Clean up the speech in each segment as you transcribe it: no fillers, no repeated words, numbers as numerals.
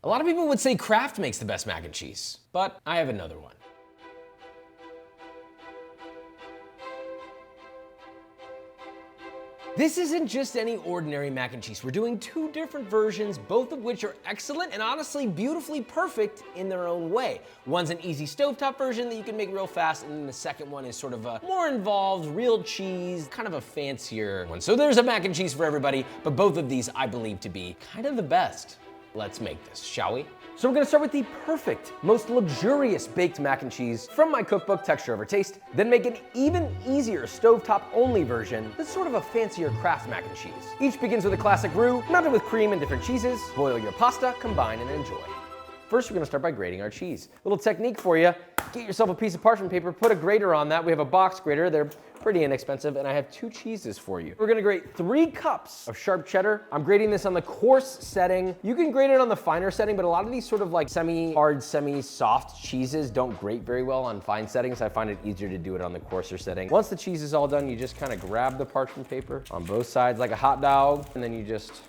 A lot of people would say Kraft makes the best mac and cheese, but I have another one. This isn't just any ordinary mac and cheese. We're doing two different versions, both of which are excellent and honestly beautifully perfect in their own way. One's an easy stovetop version that you can make real fast, and then the second one is sort of a more involved, real cheese, kind of a fancier one. So there's a mac and cheese for everybody, but both of these I believe to be kind of the best. Let's make this, shall we? So we're gonna start with the perfect, most luxurious baked mac and cheese from my cookbook, Texture Over Taste, then make an even easier stovetop only version that's sort of a fancier Kraft mac and cheese. Each begins with a classic roux, mounted with cream and different cheeses. Boil your pasta, combine and enjoy. First, we're gonna start by grating our cheese. Little technique for you, get yourself a piece of parchment paper, put a grater on that. We have a box grater, they're pretty inexpensive, and I have 2 cheeses for you. We're gonna grate 3 cups of sharp cheddar. I'm grating this on the coarse setting. You can grate it on the finer setting, but a lot of these sort of like semi-hard, semi-soft cheeses don't grate very well on fine settings. I find it easier to do it on the coarser setting. Once the cheese is all done, you just kind of grab the parchment paper on both sides like a hot dog, and then you just,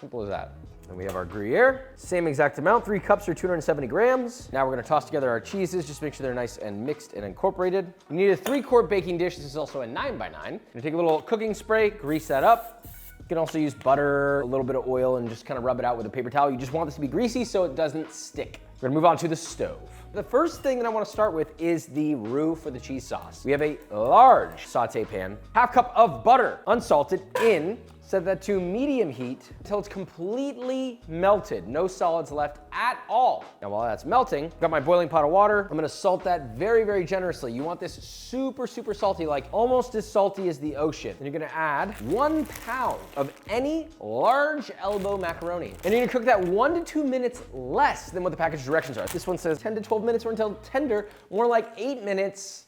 simple as that. Then we have our Gruyere, same exact amount, 3 cups or 270 grams. Now we're gonna toss together our cheeses, just make sure they're nice and mixed and incorporated. You need a 3-quart baking dish. This is also a 9x9. I'm gonna take a little cooking spray, grease that up. You can also use butter, a little bit of oil, and just kind of rub it out with a paper towel. You just want this to be greasy so it doesn't stick. We're gonna move on to the stove. The first thing that I wanna start with is the roux for the cheese sauce. We have a large saute pan, 1/2 cup of butter, unsalted, in. Set that to medium heat until it's completely melted. No solids left at all. Now while that's melting, I've got my boiling pot of water. I'm gonna salt that very, very generously. You want this super, super salty, like almost as salty as the ocean. And you're gonna add 1 pound of any large elbow macaroni. And you're gonna cook that 1 to 2 minutes less than what the package directions are. This one says 10 to 12 minutes or until tender, more like 8 minutes,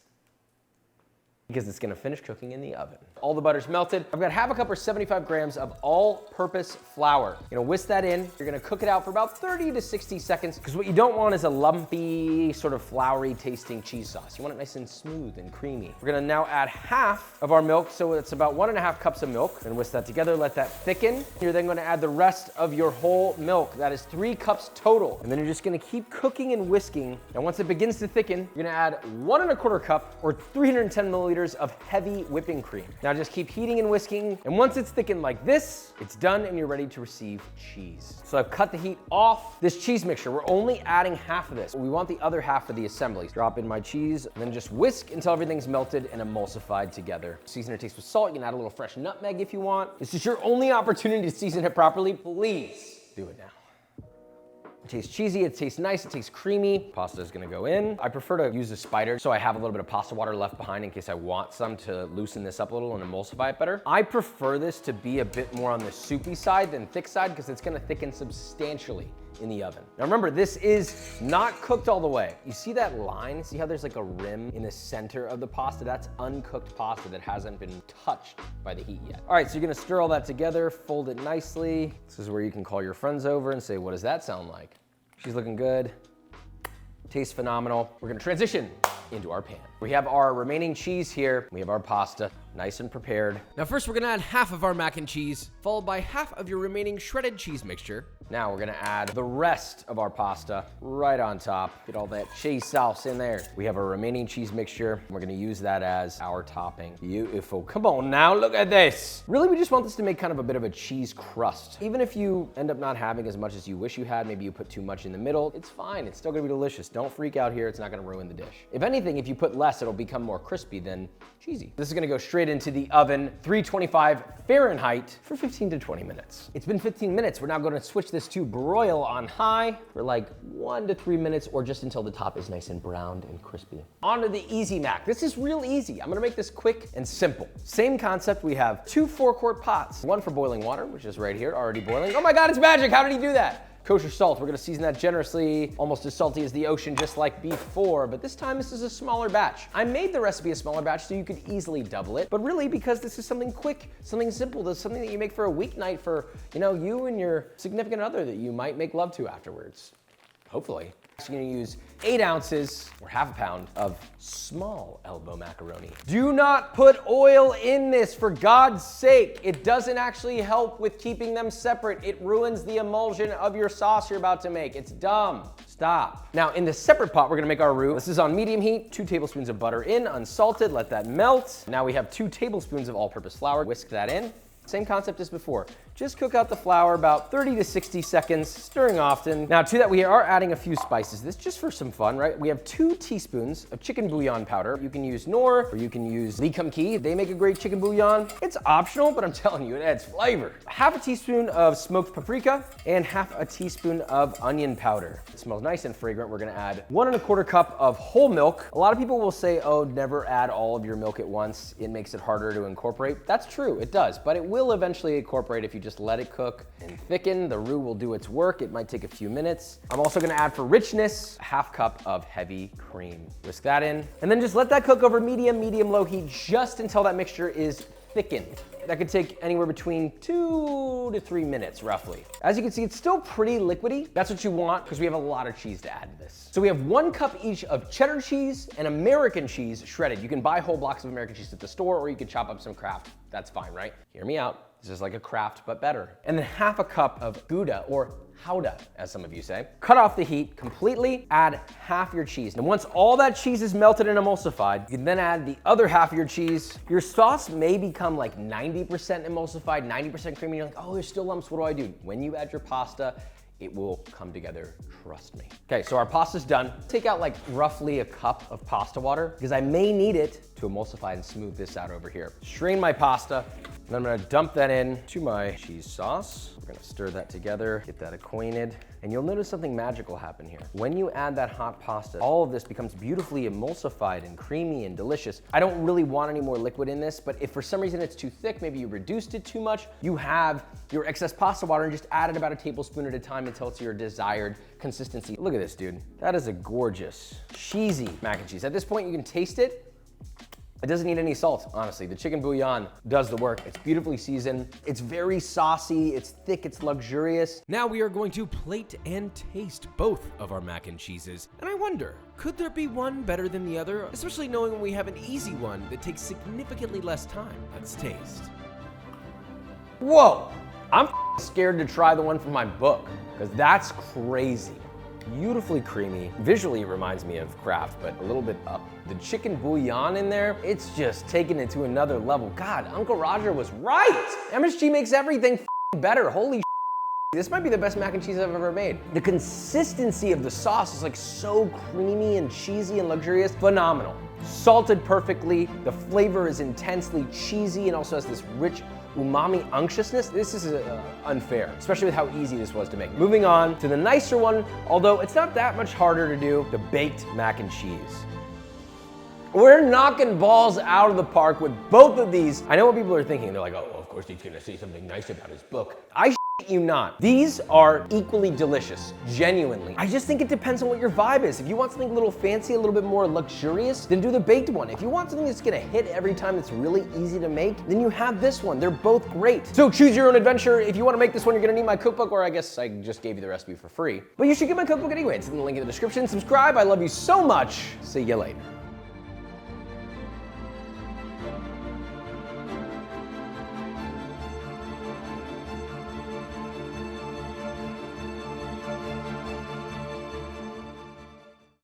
because it's gonna finish cooking in the oven. All the butter's melted. I've got 1/2 cup or 75 grams of all-purpose flour. You're gonna whisk that in. You're gonna cook it out for about 30 to 60 seconds, because what you don't want is a lumpy, sort of floury tasting cheese sauce. You want it nice and smooth and creamy. We're gonna now add 1/2 of our milk, so it's about 1.5 cups of milk. And whisk that together, let that thicken. You're then gonna add the rest of your whole milk. That is 3 cups total. And then you're just gonna keep cooking and whisking. And once it begins to thicken, you're gonna add 1.25 cup or 310 milliliters of heavy whipping cream. Now just keep heating and whisking, and once it's thickened like this, it's done and you're ready to receive cheese. So I've cut the heat off. This cheese mixture, we're only adding 1/2 of this. We want the other 1/2 of the assembly. Drop in my cheese, and then just whisk until everything's melted and emulsified together. Season your taste with salt. You can add a little fresh nutmeg if you want. This is your only opportunity to season it properly. Please do it now. It tastes cheesy, it tastes nice, it tastes creamy. Pasta is gonna go in. I prefer to use a spider so I have a little bit of pasta water left behind in case I want some to loosen this up a little and emulsify it better. I prefer this to be a bit more on the soupy side than thick side because it's gonna thicken substantially in the oven. Now remember, this is not cooked all the way. You see that line? See how there's like a rim in the center of the pasta? That's uncooked pasta that hasn't been touched by the heat yet. All right, so you're gonna stir all that together, fold it nicely. This is where you can call your friends over and say, what does that sound like? She's looking good, tastes phenomenal. We're gonna transition into our pan. We have our remaining cheese here. We have our pasta, nice and prepared. Now first we're gonna add 1/2 of our mac and cheese, followed by 1/2 of your remaining shredded cheese mixture. Now we're gonna add the rest of our pasta right on top. Get all that cheese sauce in there. We have our remaining cheese mixture, and we're gonna use that as our topping. Beautiful, come on now, look at this. Really, we just want this to make kind of a bit of a cheese crust. Even if you end up not having as much as you wish you had, maybe you put too much in the middle, it's fine, it's still gonna be delicious. Don't freak out here, it's not gonna ruin the dish. If anything, if you put less, it'll become more crispy than cheesy. This is gonna go straight into the oven, 325 Fahrenheit for 15 to 20 minutes. It's been 15 minutes, we're now gonna switch this to broil on high for like 1 to 3 minutes or just until the top is nice and browned and crispy. On to the Easy Mac. This is real easy. I'm gonna make this quick and simple. Same concept, we have 2 4-quart pots. One for boiling water, which is right here, already boiling. Oh my God, it's magic, how did he do that? Kosher salt, we're gonna season that generously, almost as salty as the ocean, just like before, but this time this is a smaller batch. I made the recipe a smaller batch so you could easily double it, but really because this is something quick, something simple, this is something that you make for a weeknight for, you know, you and your significant other that you might make love to afterwards. hopefully. So you're gonna use 8 ounces or half a pound of small elbow macaroni. Do not put oil in this, for God's sake. It doesn't actually help with keeping them separate. It ruins the emulsion of your sauce you're about to make. It's dumb. Stop. Now in the separate pot, we're gonna make our roux. This is on medium heat, 2 tablespoons of butter in, unsalted, let that melt. Now we have 2 tablespoons of all-purpose flour. Whisk that in. Same concept as before. Just cook out the flour about 30 to 60 seconds, stirring often. Now to that, we are adding a few spices. This just for some fun, right? We have 2 teaspoons of chicken bouillon powder. You can use Knorr or you can use Lee Kum Kee. They make a great chicken bouillon. It's optional, but I'm telling you, it adds flavor. Half a teaspoon of smoked paprika and half a teaspoon of onion powder. It smells nice and fragrant. We're gonna add 1 1/4 cup of whole milk. A lot of people will say, oh, never add all of your milk at once. It makes it harder to incorporate. That's true, it does, but it will eventually incorporate if you just let it cook and thicken. The roux will do its work. It might take a few minutes. I'm also gonna add for richness, a half cup of heavy cream. Whisk that in, and then just let that cook over medium-low heat just until that mixture is thickened. That could take anywhere between 2 to 3 minutes, roughly. As you can see, it's still pretty liquidy. That's what you want, because we have a lot of cheese to add to this. So we have 1 cup each of cheddar cheese and American cheese shredded. You can buy whole blocks of American cheese at the store, or you can chop up some Kraft. That's fine, right? Hear me out. This is like a Kraft, but better. And then half a cup of Gouda, or Gouda, as some of you say. Cut off the heat completely, add half your cheese. And once all that cheese is melted and emulsified, you can then add the other half of your cheese. Your sauce may become like 90% emulsified, 90% creamy. You're like, oh, there's still lumps, what do? When you add your pasta, it will come together, trust me. Okay, so our pasta's done. Take out like roughly a cup of pasta water, because I may need it to emulsify and smooth this out over here. Strain my pasta, and I'm gonna dump that in to my cheese sauce. We're gonna stir that together, get that acquainted, and you'll notice something magical happen here. When you add that hot pasta, all of this becomes beautifully emulsified and creamy and delicious. I don't really want any more liquid in this, but if for some reason it's too thick, maybe you reduced it too much, you have your excess pasta water and just add it about a tablespoon at a time until it's your desired consistency. Look at this, dude. That is a gorgeous, cheesy mac and cheese. At this point, you can taste it. It doesn't need any salt, honestly. The chicken bouillon does the work. It's beautifully seasoned. It's very saucy, it's thick, it's luxurious. Now we are going to plate and taste both of our mac and cheeses. And I wonder, could there be one better than the other? Especially knowing when we have an easy one that takes significantly less time. Let's taste. Whoa, I'm scared to try the one from my book, because that's crazy. Beautifully creamy. Visually, it reminds me of Kraft, but a little bit up. The chicken bouillon in there, it's just taking it to another level. God, Uncle Roger was right. MSG makes everything better. Holy this might be the best mac and cheese I've ever made. The consistency of the sauce is like so creamy and cheesy and luxurious. Phenomenal. Salted perfectly. The flavor is intensely cheesy and also has this rich umami unctuousness. This is unfair, especially with how easy this was to make. Moving on to the nicer one, although it's not that much harder to do, the baked mac and cheese. We're knocking balls out of the park with both of these. I know what people are thinking. They're like, oh, of course he's gonna say something nice about his book. I you not. These are equally delicious, genuinely. I just think it depends on what your vibe is. If you want something a little fancy, a little bit more luxurious, then do the baked one. If you want something that's gonna hit every time that's really easy to make, then you have this one. They're both great. So choose your own adventure. If you wanna make this one, you're gonna need my cookbook, or I guess I just gave you the recipe for free. But you should get my cookbook anyway. It's in the link in the description. Subscribe. I love you so much. See you later.